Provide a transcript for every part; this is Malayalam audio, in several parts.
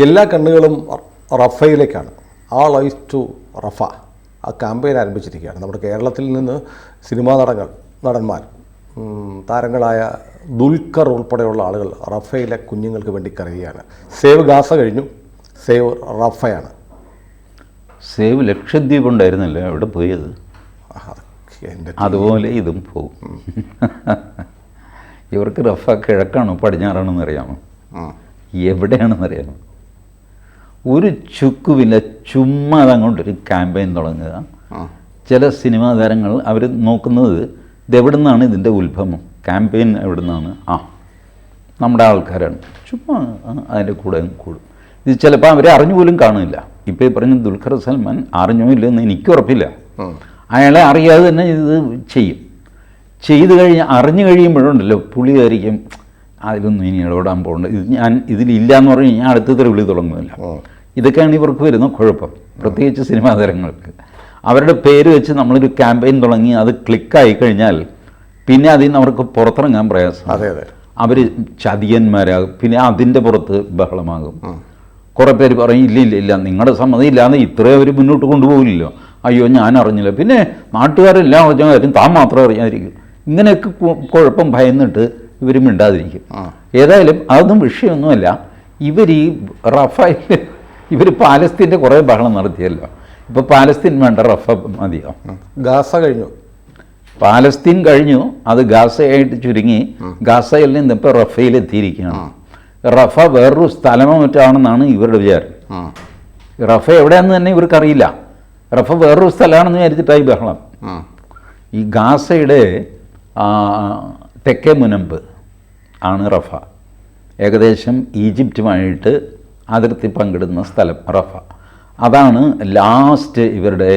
എല്ലാ കണ്ണുകളും റഫയിലേക്കാണ്. ആൾ ഐസ് ടു റഫ. ആ ക്യാമ്പയിൻ ആരംഭിച്ചിരിക്കുകയാണ്. നമ്മുടെ കേരളത്തിൽ നിന്ന് സിനിമാ നടന്മാർ, താരങ്ങളായ ദുൽഖർ ഉൾപ്പെടെയുള്ള ആളുകൾ റഫയിലെ കുഞ്ഞുങ്ങൾക്ക് വേണ്ടി കരയുകയാണ്. സേവ് ഗാസ കഴിഞ്ഞു, സേവ് റഫയാണ്. സേവ് ലക്ഷദ്വീപ് ഉണ്ടായിരുന്നല്ലോ, എവിടെ പോയത്? അതുപോലെ ഇതും പോകും. ഇവർക്ക് റഫ കിഴക്കാണോ പടിഞ്ഞാറാണെന്ന് അറിയാമോ? എവിടെയാണെന്നറിയാമോ? ഒരു ചുക്കുമില്ല, ചുമ്മാ അതങ്ങോട്ടൊരു ക്യാമ്പയിൻ തുടങ്ങുക. ചില സിനിമാ താരങ്ങൾ അവർ നോക്കുന്നത് ഇതെവിടെ നിന്നാണ് ഇതിൻ്റെ ഉത്ഭവം, ക്യാമ്പയിൻ എവിടെ നിന്നാണ്, നമ്മുടെ ആൾക്കാരാണ്, ചുമ്മാ അതിൻ്റെ കൂടെ കൂടും. ഇത് ചിലപ്പോൾ അവരെ അറിഞ്ഞു പോലും കാണില്ല. ഇപ്പോൾ ഈ പറഞ്ഞ ദുൽഖർ സൽമാൻ അറിഞ്ഞോ ഇല്ലെന്ന് എനിക്ക് ഉറപ്പില്ല. അയാളെ അറിയാതെ തന്നെ ഇത് ചെയ്ത് അറിഞ്ഞു കഴിയുമ്പോഴുണ്ടല്ലോ പുള്ളിയായിരിക്കും അതിലൊന്നും ഇനി ഇടപെടാൻ പോകേണ്ടത്, ഞാൻ ഇതിലില്ല എന്ന് പറഞ്ഞു കഴിഞ്ഞാൽ അടുത്ത വിളി തുടങ്ങുന്നില്ല. ഇതൊക്കെയാണ് ഇവർക്ക് വരുന്ന കുഴപ്പം, പ്രത്യേകിച്ച് സിനിമാ താരങ്ങൾക്ക്. അവരുടെ പേര് വെച്ച് നമ്മളൊരു ക്യാമ്പയിൻ തുടങ്ങി അത് ക്ലിക്കായി കഴിഞ്ഞാൽ പിന്നെ അതിൽ നിന്ന് അവർക്ക് പുറത്തിറങ്ങാൻ പ്രയാസം. അവർ ചതിയന്മാരാകും. പിന്നെ അതിൻ്റെ പുറത്ത് ബഹളമാകും. കുറേ പേര് പറയും ഇല്ല നിങ്ങളുടെ സമ്മതം ഇല്ലാതെ ഇത്രയും അവർ മുന്നോട്ട് കൊണ്ടുപോകില്ലല്ലോ, അയ്യോ ഞാൻ അറിഞ്ഞില്ല, പിന്നെ നാട്ടുകാരെല്ലാം അറിഞ്ഞ കാര്യം താൻ മാത്രം അറിയാതിരിക്കും. ഇങ്ങനെയൊക്കെ കുഴപ്പം ഭയന്നിട്ട് ഇവർ മിണ്ടാതിരിക്കും. ഏതായാലും അതൊന്നും വിഷയമൊന്നുമല്ല. ഈ റഫയിൽ പാലസ്തീൻ്റെ കുറേ ബഹളം നടത്തിയല്ലോ. ഇപ്പോൾ പാലസ്തീൻ വേണ്ട, റഫ മതിയോ? ഗാസ കഴിഞ്ഞു, പാലസ്തീൻ കഴിഞ്ഞു, അത് ഗാസയായിട്ട് ചുരുങ്ങി. ഗാസയിൽ നിന്ന് ഇപ്പോൾ റഫയിലെത്തിയിരിക്കുകയാണ്. റഫ വേറൊരു സ്ഥലമോ മറ്റാണെന്നാണ് ഇവരുടെ വിചാരം. റഫ എവിടെയാണെന്ന് തന്നെ ഇവർക്കറിയില്ല. റഫ വേറൊരു സ്ഥലമാണെന്ന് വിചാരിച്ചിട്ടായി ബഹളം. ഈ ഗാസയുടെ തെക്കേ മുനമ്പ് ആണ് റഫ. ഏകദേശം ഈജിപ്റ്റുമായിട്ട് അതിർത്തി പങ്കിടുന്ന സ്ഥലം റഫ. അതാണ് ലാസ്റ്റ് ഇവരുടെ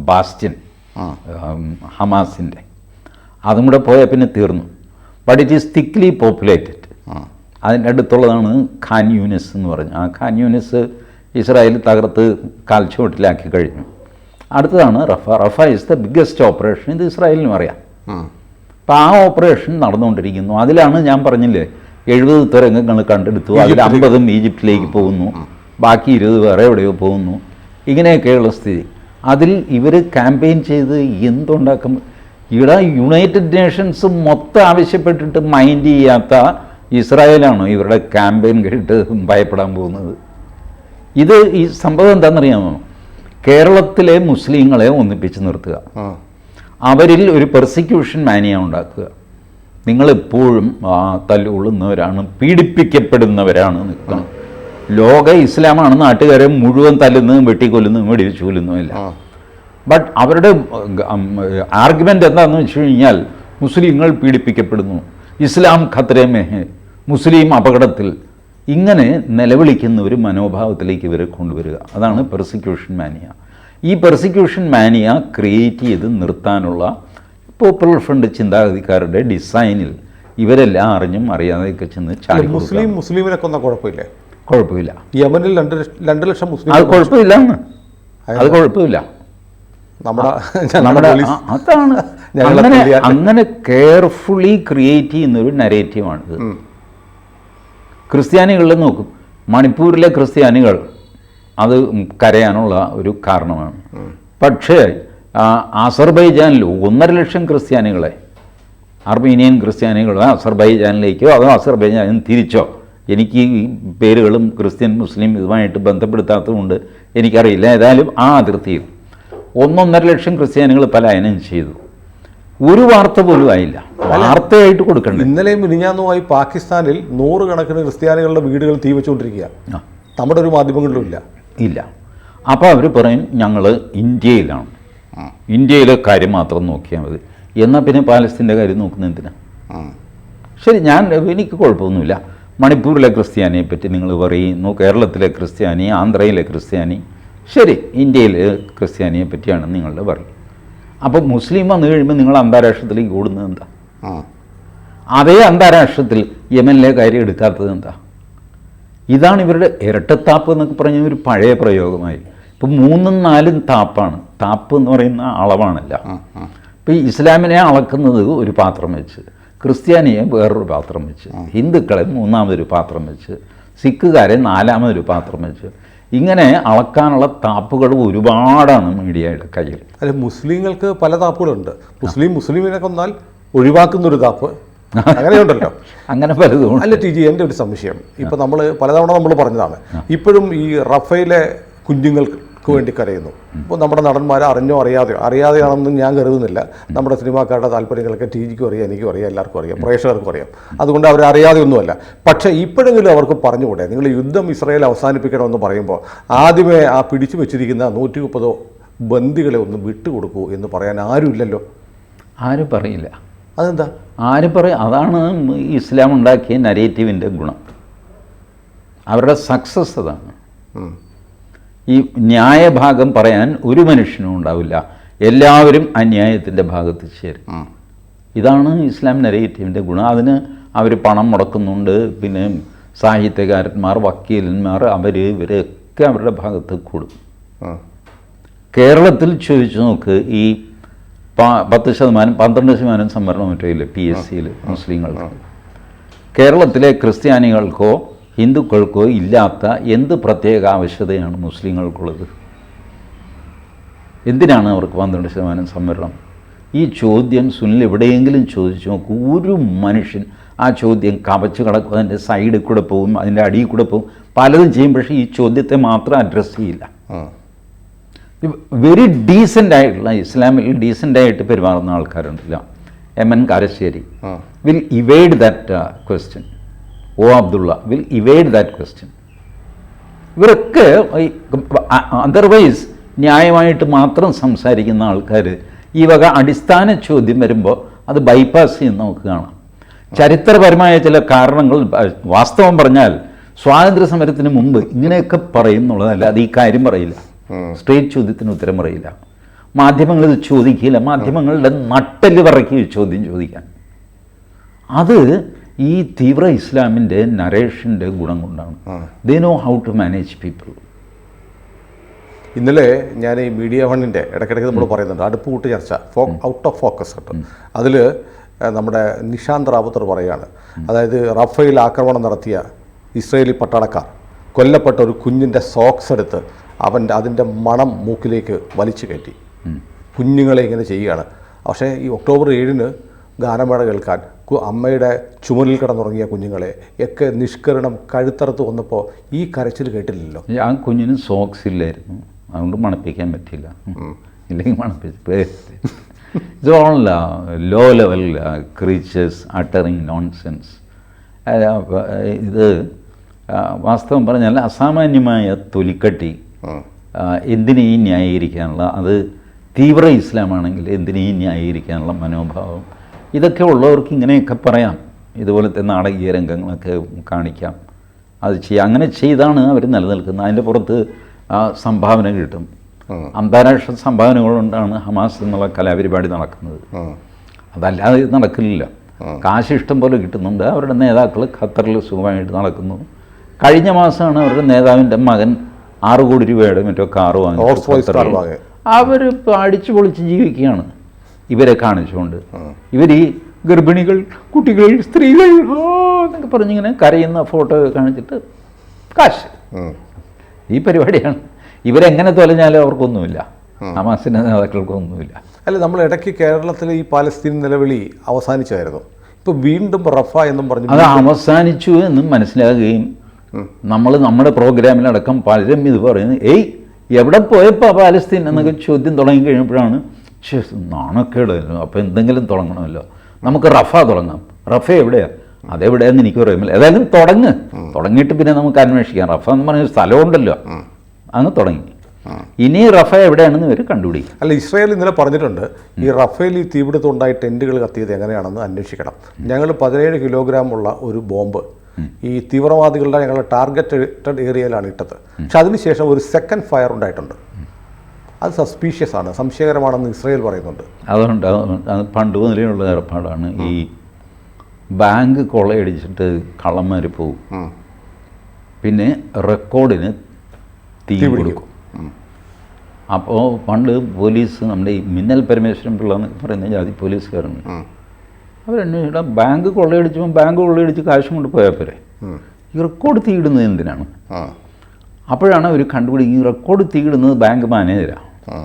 ബാസ്റ്റ്യൻ ഹമാസിൻ്റെ. അതും കൂടെ പോയാൽ പിന്നെ തീർന്നു. But it is thickly populated. അതിൻ്റെ അടുത്തുള്ളതാണ് ഖാൻ യൂനിസ് എന്ന് പറഞ്ഞു. ആ ഖാൻ യൂനിസ് ഇസ്രായേൽ തകർത്ത് കാൽച്ചുവട്ടിലാക്കി കഴിഞ്ഞു. അടുത്തതാണ് Rafah. Rafah is the biggest operation. ഇത് ഇസ്രായേലിനും അറിയാം. അപ്പോൾ ആ ഓപ്പറേഷൻ നടന്നുകൊണ്ടിരിക്കുന്നു. അതിലാണ് ഞാൻ പറഞ്ഞില്ലേ 70 തുരങ്കങ്ങൾ കണ്ടെടുത്തു. അതിൽ 50 ഈജിപ്തിലേക്ക് പോകുന്നു, ബാക്കി 20 വേറെ എവിടെയോ പോകുന്നു. ഇങ്ങനെയൊക്കെയുള്ള സ്ഥിതി. അതിൽ ഇവർ ക്യാമ്പയിൻ ചെയ്ത് എന്തുണ്ടാക്കും? ഇവിടെ യുണൈറ്റഡ് നേഷൻസ് മൊത്തം ആവശ്യപ്പെട്ടിട്ട് മൈൻഡ് ചെയ്യാത്ത ഇസ്രായേലാണോ ഇവരുടെ ക്യാമ്പയിൻ കേട്ട് ഭയപ്പെടാൻ പോകുന്നത്? ഈ സംഭവം എന്താണെന്നറിയാമോ? കേരളത്തിലെ മുസ്ലിങ്ങളെ ഒന്നിപ്പിച്ച് നിർത്തുക, അവരിൽ ഒരു പെർസിക്യൂഷൻ മാനിയ ഉണ്ടാക്കുക. നിങ്ങളെപ്പോഴും തല്ലുകൊള്ളുന്നവരാണ്, പീഡിപ്പിക്കപ്പെടുന്നവരാണ് നിൽക്കണം. ലോക ഇസ്ലാമാണ് നാട്ടുകാരെ മുഴുവൻ തല്ലുന്നതും വെട്ടിക്കൊല്ലുന്നതും വെടിവെച്ച് കൊല്ലുന്നതുമില്ല. ബട്ട് അവരുടെ ആർഗ്യുമെൻ്റ് എന്താണെന്ന് വെച്ച് കഴിഞ്ഞാൽ മുസ്ലിങ്ങൾ പീഡിപ്പിക്കപ്പെടുന്നു, ഇസ്ലാം ഖത്രെ മേ ഹെ, മുസ്ലിം അപകടത്തിൽ. ഇങ്ങനെ നിലവിളിക്കുന്ന ഒരു മനോഭാവത്തിലേക്ക് ഇവരെ കൊണ്ടുവരിക. അതാണ് പെർസിക്യൂഷൻ മാനിയ. ഈ പെർസിക്യൂഷൻ മാനിയ ക്രിയേറ്റ് ചെയ്ത് നിർത്താനുള്ള പോപ്പുലർ ഫ്രണ്ട് ചിന്താഗതിക്കാരുടെ ഡിസൈനിൽ ഇവരെല്ലാം അറിഞ്ഞും അറിയാതെയൊക്കെ ചെന്ന് ചാടി. മുസ്ലിമിനെ കൊന്ന കുഴപ്പമില്ല. യമനിൽ 2 ലക്ഷം മുസ്ലിം. അത് കുഴപ്പമില്ല, അത് കുഴപ്പമില്ല. നമ്മുടെ അതാണ് അങ്ങനെ കെയർഫുള്ളി ക്രിയേറ്റ് ചെയ്യുന്നൊരു നരേറ്റീവാണിത്. ക്രിസ്ത്യാനികളിൽ നോക്കും, മണിപ്പൂരിലെ ക്രിസ്ത്യാനികൾ അത് കരയാനുള്ള ഒരു കാരണമാണ്. പക്ഷേ അസർബൈജാനിൽ 1.5 ലക്ഷം ക്രിസ്ത്യാനികളെ, അർമീനിയൻ ക്രിസ്ത്യാനികൾ അസർബൈജാനിലേക്കോ അതോ അസർബൈജാനിൽ തിരിച്ചോ, എനിക്ക് ഈ പേരുകളും ക്രിസ്ത്യൻ മുസ്ലിം ഇതുമായിട്ട് ബന്ധപ്പെടുത്താത്തതുകൊണ്ട് എനിക്കറിയില്ല. ഏതായാലും ആ അതിർത്തിയിൽ 1.5 ലക്ഷം ക്രിസ്ത്യാനികൾ പലായനം ചെയ്തു. ഒരു വാർത്ത പോലും ആയില്ല, വാർത്തയായിട്ട് കൊടുക്കണ്ട. ഇന്നലെയും മിനിഞ്ഞാന്നുമായി പാകിസ്ഥാനിൽ 100 കണക്കിന് ക്രിസ്ത്യാനികളുടെ വീടുകൾ തീ വെച്ചുകൊണ്ടിരിക്കുക. നമ്മുടെ ഒരു മാധ്യമങ്ങളിലും ഇല്ല. അപ്പോൾ അവർ പറയും ഞങ്ങൾ ഇന്ത്യയിലാണ്, ഇന്ത്യയിലെ കാര്യം മാത്രം നോക്കിയാൽ മതി. എന്നാൽ പിന്നെ പാലസ്തീൻ്റെ കാര്യം നോക്കുന്നത് എന്തിനാ? ശരി, എനിക്ക് കുഴപ്പമൊന്നുമില്ല. മണിപ്പൂരിലെ ക്രിസ്ത്യാനിയെ പറ്റി നിങ്ങൾ പറയുന്നു, കേരളത്തിലെ ക്രിസ്ത്യാനി, ആന്ധ്രയിലെ ക്രിസ്ത്യാനി, ശരി, ഇന്ത്യയിലെ ക്രിസ്ത്യാനിയെ പറ്റിയാണ് നിങ്ങളുടെ പറയും. അപ്പോൾ മുസ്ലിം വന്നു കഴിയുമ്പോൾ നിങ്ങൾ അന്താരാഷ്ട്രത്തിലേക്ക് ഓടുന്നത് എന്താ? അതേ അന്താരാഷ്ട്രത്തിൽ യമനിലെ കാര്യം എടുക്കാത്തത് എന്താ? ഇതാണ് ഇവരുടെ ഇരട്ടത്താപ്പ് എന്നൊക്കെ പറഞ്ഞ ഒരു പഴയ പ്രയോഗമായി. ഇപ്പോൾ 3ഉം 4ഉം താപ്പാണ്. താപ്പ് എന്ന് പറയുന്ന അളവാണല്ല. ഇപ്പോൾ ഈ ഇസ്ലാമിനെ അളക്കുന്നത് ഒരു പാത്രം വെച്ച്, ക്രിസ്ത്യാനിയെ വേറൊരു പാത്രം വെച്ച്, ഹിന്ദുക്കളെ 3ാമതൊരു പാത്രം വെച്ച്, സിഖുകാരെ നാലാമതൊരു പാത്രം വെച്ചു. ഇങ്ങനെ അളക്കാനുള്ള താപ്പുകൾ ഒരുപാടാണ് മീഡിയയുടെ കയ്യിൽ. അല്ല, മുസ്ലിങ്ങൾക്ക് പല താപ്പുകളുണ്ട്. മുസ്ലിമിനെ കൊന്നാൽ ഒഴിവാക്കുന്നൊരു താപ്പ് അങ്ങനെയുണ്ടല്ലോ. അങ്ങനെ പലതും. അല്ല ടി ജി, എൻ്റെ ഒരു സംശയം, ഇപ്പം നമ്മൾ പലതവണ നമ്മൾ പറഞ്ഞതാണ്, ഇപ്പോഴും ഈ റഫേലെ കുഞ്ഞുങ്ങൾക്ക് വേണ്ടി കരയുന്നു. ഇപ്പോൾ നമ്മുടെ നടന്മാർ അറിഞ്ഞോ അറിയാതെയാണെന്ന് ഞാൻ കരുതുന്നില്ല. നമ്മുടെ സിനിമാക്കാരുടെ താല്പര്യങ്ങളൊക്കെ ടി ജിക്കും അറിയാം, എനിക്കും അറിയാം, എല്ലാവർക്കും അറിയാം, പ്രേക്ഷകർക്കും അറിയാം. അതുകൊണ്ട് അവർ അറിയാതെയൊന്നുമല്ല. പക്ഷേ ഇപ്പോഴെങ്കിലും അവർക്ക് പറഞ്ഞുകൂടെ, നിങ്ങൾ യുദ്ധം ഇസ്രായേൽ അവസാനിപ്പിക്കണമെന്ന് പറയുമ്പോൾ ആദ്യമേ ആ പിടിച്ചു വെച്ചിരിക്കുന്ന 130 ബന്ദികളെ ഒന്ന് വിട്ടുകൊടുക്കൂ എന്ന് പറയാൻ ആരുമില്ലല്ലോ. ആരും പറയില്ല. അതെന്താ? ആരും പറയും. അതാണ് ഇസ്ലാം ഉണ്ടാക്കിയ നരേറ്റീവിൻ്റെ ഗുണം. അവരുടെ സക്സസ് അതാണ്. ഈ ന്യായഭാഗം പറയാൻ ഒരു മനുഷ്യനും ഉണ്ടാവില്ല, എല്ലാവരും അന്യായത്തിൻ്റെ ഭാഗത്ത് ചേരും. ഇതാണ് ഇസ്ലാം നരേറ്റീവിൻ്റെ ഗുണം. അതിന് അവർ പണം മുടക്കുന്നുണ്ട്. പിന്നെ സാഹിത്യകാരന്മാർ, വക്കീലന്മാർ, ഇവരൊക്കെ അവരുടെ ഭാഗത്ത് കൂടും. കേരളത്തിൽ ചോദിച്ചു നോക്ക്, ഈ 10%, 12% സംവരണം മറ്റോ ഇല്ല PSCയിൽ മുസ്ലിങ്ങൾക്ക്. കേരളത്തിലെ ക്രിസ്ത്യാനികൾക്കോ ഹിന്ദുക്കൾക്കോ ഇല്ലാത്ത എന്ത് പ്രത്യേക ആവശ്യതയാണ് മുസ്ലിങ്ങൾക്കുള്ളത്? എന്തിനാണ് അവർക്ക് 12% സംവരണം? ഈ ചോദ്യം സുനിൽ എവിടെയെങ്കിലും ചോദിച്ചു നോക്കൂ. ഒരു മനുഷ്യൻ ആ ചോദ്യം കവച്ച് കിടക്കും, അതിൻ്റെ സൈഡിൽ കൂടെ പോകും, അതിൻ്റെ അടിയിൽ കൂടെ പോകും, പലതും ചെയ്യും. പക്ഷേ ഈ ചോദ്യത്തെ മാത്രം അഡ്രസ്സ് ചെയ്യില്ല. വെരി ഡീസൻ്റായിട്ടുള്ള, ഇസ്ലാമിൽ ഡീസൻ്റായിട്ട് പെരുമാറുന്ന ആൾക്കാരുണ്ടല്ലോ, MN Karassery will evade that question. O. Abdullah will evade that question. ഇവരൊക്കെ അതർവൈസ് ന്യായമായിട്ട് മാത്രം സംസാരിക്കുന്ന ആൾക്കാർ ഈ വക അടിസ്ഥാന ചോദ്യം വരുമ്പോൾ അത് ബൈപ്പാസ് ചെയ്യുന്ന നമുക്ക് കാണാം. ചരിത്രപരമായ ചില കാരണങ്ങൾ, വാസ്തവം പറഞ്ഞാൽ സ്വാതന്ത്ര്യ സമരത്തിന് മുമ്പ് ഇങ്ങനെയൊക്കെ പറയുന്നുള്ളതല്ല, അത് ഈ കാര്യം പറയില്ല. സ്ട്രേറ്റ് ചോദ്യത്തിന് ഉത്തരം പറയില്ല. മാധ്യമങ്ങൾ ഇത് ചോദിക്കില്ല. മാധ്യമങ്ങളുടെ നട്ടല് പറയ്ക്കുക ചോദ്യം ചോദിക്കാൻ. അത് ഈ തീവ്ര ഇസ്ലാമിൻ്റെ നരേഷൻ്റെ ഗുണം കൊണ്ടാണ്. They know how to manage people. ഇന്നലെ ഞാൻ ഈ മീഡിയ വണ്ണിൻ്റെ ഇടയ്ക്കിടയ്ക്ക് നമ്മൾ പറയുന്നുണ്ട് അടുപ്പുകൂട്ട് ചർച്ച, ഔട്ട് ഓഫ് ഫോക്കസ് കിട്ടും. അതിൽ നമ്മുടെ നിഷാന്ത് റാവുത്തർ പറയുകയാണ്, അതായത് റഫേൽ ആക്രമണം നടത്തിയ ഇസ്രയേലി പട്ടാളക്കാർ കൊല്ലപ്പെട്ട ഒരു കുഞ്ഞിൻ്റെ സോക്സ് എടുത്ത് അതിൻ്റെ മണം മൂക്കിലേക്ക് വലിച്ചു കയറ്റി കുഞ്ഞുങ്ങളെ ഇങ്ങനെ ചെയ്യുകയാണ്. പക്ഷേ ഈ ഒക്ടോബർ 7 ഗാനമേള കേൾക്കാൻ അമ്മയുടെ ചുമലിൽ കിടന്നുറങ്ങിയ കുഞ്ഞുങ്ങളെ ഒക്കെ നിഷ്കരണം കഴുത്തറുത്ത് വന്നപ്പോൾ ഈ കരച്ചിൽ കേട്ടില്ലല്ലോ. ആ കുഞ്ഞിന് സോക്സ് ഇല്ലായിരുന്നു, അതുകൊണ്ട് മണപ്പിക്കാൻ പറ്റില്ല. ഇല്ലെങ്കിൽ മണപ്പിച്ച് it's all low level creatures uttering nonsense. ഇത് വാസ്തവം പറഞ്ഞാൽ അസാമാന്യമായ തൊലിക്കട്ടി എന്തിനേയും ന്യായീകരിക്കാനുള്ള, അത് തീവ്ര ഇസ്ലാമാണെങ്കിൽ എന്തിനേയും ന്യായീകരിക്കാനുള്ള മനോഭാവം, ഇതൊക്കെ ഉള്ളവർക്ക് ഇങ്ങനെയൊക്കെ പറയാം. ഇതുപോലത്തെ നാടകീയ രംഗങ്ങളൊക്കെ കാണിക്കാം, അത് ചെയ്യാം. അങ്ങനെ ചെയ്താണ് അവർ നിലനിൽക്കുന്നത്. അതിൻ്റെ പുറത്ത് സംഭാവന കിട്ടും. അന്താരാഷ്ട്ര സംഭാവനകൾ കൊണ്ടാണ് ഹമാസ് എന്നുള്ള കലാപരിപാടി നടക്കുന്നത്. അതല്ലാതെ ഇത് നടക്കില്ല. കാശ് ഇഷ്ടം പോലെ കിട്ടുന്നുണ്ട്. അവരുടെ നേതാക്കൾ ഖത്തറിൽ സുഖമായിട്ട് നടക്കുന്നു. കഴിഞ്ഞ മാസമാണ് അവരുടെ നേതാവിൻ്റെ മകൻ 6 കോടി രൂപയുടെ മറ്റോ കാറ് വാങ്ങി. അവർ അടിച്ചു പൊളിച്ച് ജീവിക്കുകയാണ് ഇവരെ കാണിച്ചുകൊണ്ട്. ഇവർ ഈ ഗർഭിണികൾ, കുട്ടികൾ, സ്ത്രീകൾ എന്നൊക്കെ പറഞ്ഞിങ്ങനെ കരയുന്ന ഫോട്ടോ കാണിച്ചിട്ട് കാശ്, ഈ പരിപാടിയാണ്. ഇവരെങ്ങനെ തൊലഞ്ഞാലും അവർക്കൊന്നുമില്ല, ഹമാസിൻ്റെ നേതാക്കൾക്കൊന്നുമില്ല. അല്ല, നമ്മൾ ഇടയ്ക്ക് കേരളത്തിൽ ഈ പാലസ്തീൻ നിലവിളി അവസാനിച്ചായിരുന്നു. ഇപ്പോൾ വീണ്ടും റഫ എന്നും പറഞ്ഞു അത് അവസാനിച്ചു എന്നും മനസ്സിലാകുകയും നമ്മൾ നമ്മുടെ പ്രോഗ്രാമിലടക്കം പലരും ഇത് പറയുന്നത്, എവിടെ പോയപ്പോൾ പാലസ്തീൻ എന്നൊക്കെ ചോദ്യം തുടങ്ങി കഴിഞ്ഞപ്പോഴാണ് നാണക്കേടായിരുന്നു. അപ്പോൾ എന്തെങ്കിലും തുടങ്ങണമല്ലോ, നമുക്ക് റഫ തുടങ്ങാം. റഫ എവിടെയാണ്, അതെവിടെയാണെന്ന് എനിക്ക് പറയുമ്പോൾ ഏതായാലും തുടങ്ങിയിട്ട് പിന്നെ നമുക്ക് അന്വേഷിക്കാം. റഫ എന്ന് പറഞ്ഞ സ്ഥലമുണ്ടല്ലോ, അങ്ങ് തുടങ്ങി. ഇനി റഫ എവിടെയാണെന്ന് ഇവർ കണ്ടുപിടിക്കും. അല്ല, ഇസ്രായേൽ ഇന്നലെ പറഞ്ഞിട്ടുണ്ട് ഈ റഫേൽ ഈ തീപിടുത്തം ഉണ്ടായി ടെൻറ്റുകൾ കത്തിയത് എങ്ങനെയാണെന്ന് അന്വേഷിക്കണം. ഞങ്ങൾ 17 കിലോഗ്രാം ഉള്ള ഒരു ബോംബ് ഈ തീവ്രവാദികളുടെ ഞങ്ങളുടെ ടാർഗറ്റഡ് ഏരിയയിലാണ് ഇട്ടത്. പക്ഷെ അതിനുശേഷം ഒരു സെക്കൻഡ് ഫയർ ഉണ്ടായിട്ടുണ്ട്. അത് സസ്പീഷ്യസ് ആണ്, സംശയകരമാണെന്ന് ഇസ്രായേൽ പറയുന്നുണ്ട്. അതുകൊണ്ട് അത് പണ്ട് മുതലുള്ള ഏർപ്പാടാണ്. ഈ ബാങ്ക് കൊള്ളയടിച്ചിട്ട് കള്ളന്മാർ പോകും, പിന്നെ റെക്കോർഡിന് തീ കൊടുക്കും. അപ്പോൾ പണ്ട് പോലീസ്, നമ്മുടെ ഈ മിന്നൽ പരമേശ്വരൻ പിള്ള എന്നൊക്കെ പറയുന്ന ജാതി പോലീസുകാരുണ്ട്, അവരന്വേഷിച്ചിട്ട് ബാങ്ക് കൊള്ളയടിച്ചപ്പോൾ ബാങ്ക് കൊള്ളയടിച്ച് കാശും കൊണ്ട് പോയാൽ പോരെ, ഈ റെക്കോർഡ് തീയിടുന്നത് എന്തിനാണ്? ആ അപ്പോഴാണ് അവർ കണ്ടുപിടി ഈ റെക്കോർഡ് തീയിടുന്നത് ബാങ്ക് മാനേജരാണ്. ആ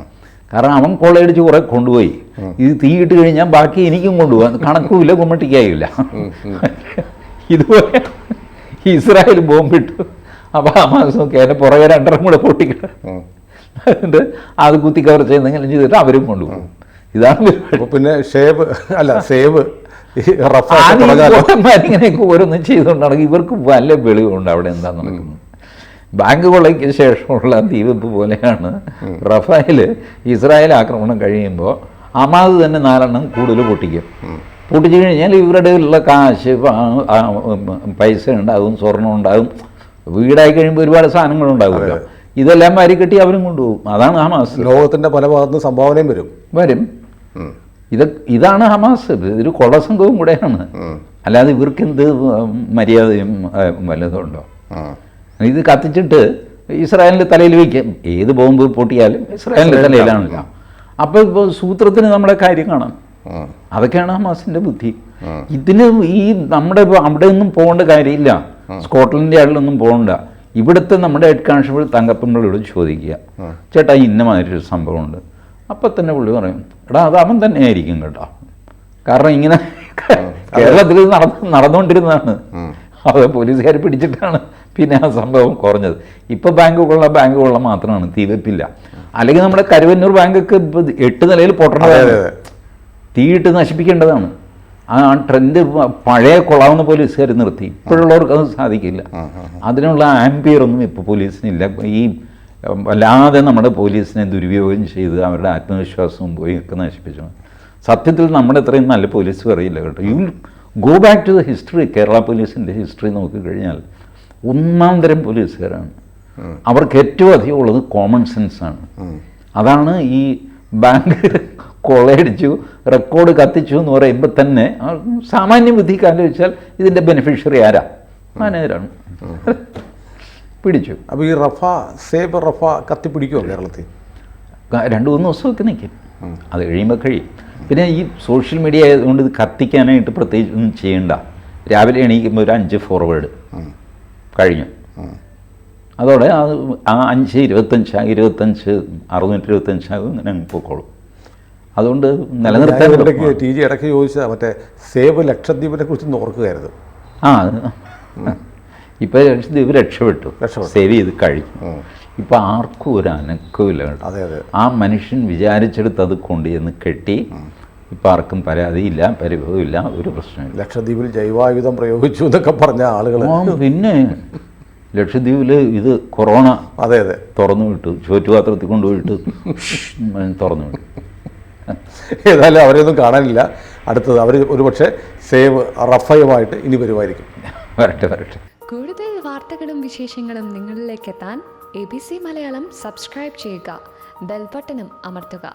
കാരണം അവൻ കൊള്ളയടിച്ച് കുറേ കൊണ്ടുപോയി, ഇത് തീയിട്ട് കഴിഞ്ഞാൽ ബാക്കി എനിക്കും കൊണ്ടുപോകാം, കണക്കുമില്ല കുമ്മട്ടിക്കായില്ല. ഇതുപോലെ ഇസ്രായേൽ ബോംബിട്ടു, അപ്പോൾ ഹമാസ് നോക്കി അതിൻ്റെ പുറകെ രണ്ടെണ്ണം കൂടെ പൊട്ടിക്കണം, എന്നിട്ട് അത് കുത്തി കവർ ചെയ്യുന്നെങ്കിലും ചെയ്തിട്ട് അവരും കൊണ്ടുപോകും. ഇതാണ് പരിപാടി. പിന്നെ സേവ് ഇങ്ങനെയൊക്കെ ഓരോന്നും ചെയ്തുകൊണ്ടാണ് ഇവർക്ക് വല്ല വെളിവുണ്ട് അവിടെ എന്താ നടക്കുന്നത്. ബാങ്ക് കൊള്ളയ്ക്ക് ശേഷമുള്ള തീവെപ്പ് പോലെയാണ് റഫേൽ ഇസ്രായേൽ ആക്രമണം കഴിയുമ്പോൾ ഹമാസ് തന്നെ 4 എണ്ണം കൂടുതൽ പൊട്ടിക്കും. പൊട്ടിച്ചു കഴിഞ്ഞാൽ ഇവരുടെ ഉള്ള കാശ്, പൈസ ഉണ്ടാകും, സ്വർണം ഉണ്ടാകും, വീടായി കഴിയുമ്പോൾ ഒരുപാട് സാധനങ്ങളുണ്ടാകുമല്ലോ, ഇതെല്ലാം വാരിക്കെട്ടി അവരും കൊണ്ടുപോകും. അതാണ് ഹമാസ്. ലോകത്തിൻ്റെ പല ഭാഗത്തുനിന്ന് സംഭാവനയും വരും. ഇതാണ് ഹമാസ്. ഇതൊരു കൊള്ളസംഘവും കൂടെയാണ്, അല്ലാതെ ഇവർക്ക് എന്ത് മര്യാദയും വല്ലതുണ്ടോ? ഇത് കത്തിച്ചിട്ട് ഇസ്രായേലിൻ്റെ തലയിൽ വയ്ക്കും. ഏത് ബോംബ് പൊട്ടിയാലും ഇസ്രായേലിൻ്റെ തലയിലാണല്ലോ. അപ്പോൾ ഇപ്പോൾ സൂത്രത്തിന് നമ്മുടെ കാര്യം കാണാം. അതൊക്കെയാണ് ഹമാസിൻ്റെ ബുദ്ധി. ഇതിന് ഈ നമ്മുടെ അവിടെ ഒന്നും പോകേണ്ട കാര്യമില്ല, സ്കോട്ട്ലൻഡ് യാർഡിലൊന്നും പോകണ്ട. ഇവിടുത്തെ നമ്മുടെ ഹെഡ് കോൺസ്റ്റബിൾ തങ്കപ്പനോട് ചോദിക്കുക, ചേട്ടാ ഇന്ന മാതിരി ഒരു സംഭവമുണ്ട്. അപ്പം തന്നെ പുള്ളി പറയും, എടാ അത് അവൻ തന്നെ ആയിരിക്കും കേട്ടോ, കാരണം ഇങ്ങനെ കേരളത്തിൽ നടന്നുകൊണ്ടിരുന്നതാണ്. അത് പോലീസുകാർ പിടിച്ചിട്ടാണ് പിന്നെ ആ സംഭവം കുറഞ്ഞത്. ഇപ്പോൾ ബാങ്ക് കൊള്ള മാത്രമാണ്, തീവെപ്പില്ല. അല്ലെങ്കിൽ നമ്മുടെ കരുവന്നൂർ ബാങ്കൊക്കെ ഇപ്പോൾ 8 നിലയിൽ പൊട്ടേണ്ടതാണ്, തീയിട്ട് നശിപ്പിക്കേണ്ടതാണ്. ആ ട്രെൻഡ് പഴയ കൊള്ളാവുന്ന പോലീസുകാർ നിർത്തി. ഇപ്പോഴുള്ളവർക്ക് അത് സാധിക്കില്ല. അതിനുള്ള ആംബിയറൊന്നും ഇപ്പോൾ പോലീസിനില്ല. ഈ വല്ലാതെ നമ്മുടെ പോലീസിനെ ദുരുപയോഗം ചെയ്ത് അവരുടെ ആത്മവിശ്വാസവും പോയി ഒക്കെ നശിപ്പിച്ചു. സത്യത്തിൽ നമ്മുടെ ഇത്രയും നല്ല പോലീസ് അറിയില്ല കേട്ടോ. You go back to the history. Kerala പോലീസിൻ്റെ ഹിസ്റ്ററി നോക്കിക്കഴിഞ്ഞാൽ ഒന്നാം തരം പോലീസുകാരാണ്. അവർക്ക് ഏറ്റവും അധികം ഉള്ളത് കോമൺ സെൻസാണ്. അതാണ് ഈ ബാങ്ക് കൊള്ളയടിച്ചു, റെക്കോർഡ് കത്തിച്ചു എന്ന് പറയുമ്പോൾ തന്നെ സാമാന്യ ബുദ്ധിക്ക് ആലോചിച്ചാൽ ഇതിൻ്റെ ബെനിഫിഷ്യറി ആരാ? മാനേജരാണ്. പിടിച്ചു. അപ്പോൾ ഈ സേവ് റഫ കത്തിപ്പിടിക്കുമോ കേരളത്തിൽ? 2-3 ദിവസമൊക്കെ നിൽക്കും, അത് കഴിയുമ്പോൾ കഴിയും. പിന്നെ ഈ സോഷ്യൽ മീഡിയ ആയതുകൊണ്ട് ഇത് കത്തിക്കാനായിട്ട് പ്രത്യേകിച്ച് ഒന്നും ചെയ്യണ്ട. രാവിലെ എണീക്കുമ്പോൾ ഒരു 5 ഫോർവേഡ് കഴിഞ്ഞു. അതോടെ ആ 5-25 625 ഇങ്ങനെ പോയിക്കോളും. അതുകൊണ്ട് നിലനിർത്താൻ TG ഇടയ്ക്ക് ചോദിച്ചാൽ മറ്റേ സേവ് ലക്ഷദ്വീപിനെ കുറിച്ച് ഓർക്കുകയായിരുന്നു. ഇപ്പോൾ ലക്ഷദ്വീപ് രക്ഷപ്പെട്ടു, സേവ് ചെയ്ത് കഴിഞ്ഞു. ഇപ്പം ആർക്കും ഒരു അനക്കവുമില്ല കേട്ടോ. ആ മനുഷ്യൻ വിചാരിച്ചെടുത്ത് അത് കൊണ്ടുചെന്ന് കെട്ടി. ഇപ്പം ആർക്കും പരാതിയില്ല, പരിഭവമില്ല, ഒരു പ്രശ്നമില്ല. ലക്ഷദ്വീപിൽ ജൈവായുധം പ്രയോഗിച്ചു എന്നൊക്കെ പറഞ്ഞ ആളുകൾ. പിന്നെ ലക്ഷദ്വീപിൽ ഇത് കൊറോണ തുറന്നു വിട്ടു, ചോറ്റുപാത്രത്തിൽ കൊണ്ടുപോയിട്ട് തുറന്നു വിട്ടു. ഏതായാലും അവരെയൊന്നും കാണാനില്ല. അടുത്തത് അവർ ഒരുപക്ഷെ സേവ് റഫയുമായിട്ട് ഇനി വരുമായിരിക്കും. വരട്ടെ. കൂടുതൽ വാർത്തകളും വിശേഷങ്ങളും നിങ്ങളിലേക്ക് എത്താൻ ABC മലയാളം സബ്സ്ക്രൈബ് ചെയ്യുക, ബെൽ ബട്ടണും അമർത്തുക.